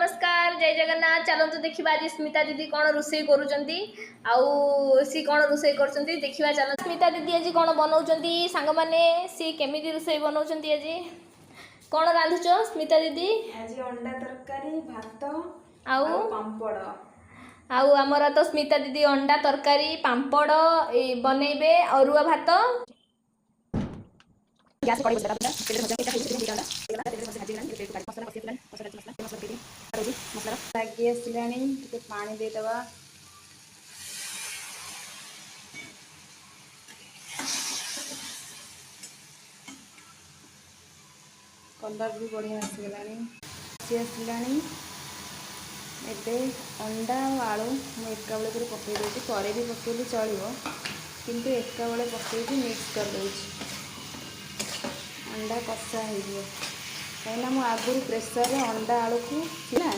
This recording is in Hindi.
नमस्कार जय जगन्नाथ। चलतु देखा आज स्मिता दीदी कौन रोषे कौन रोषे देखा। चल स्मिता दीदी आज कौन बनाऊँगी सांग मैंने सी केमी रोषे बनाऊँगी आज कौन रांधुच स्मिता दीदी? आज अंडा तरकारी भात आउ पांपड़ आमर तो स्मिता दीदी अंडा तरकारी पांपड़ बनइबे अरुआ भात गैस कड़ी बसला लगी आसलानी पानी देदवा कलर भी बढ़िया आसलानी एबे अंडा और आलू मुझे एका बेले पकई दूसरी पर भी पकईले चलो किंतु एका बेले पकईकि मिक्स कर दूसरी अंडा कषा हो कहीं मुझे आगुरी प्रेसर अंडा आलू को ना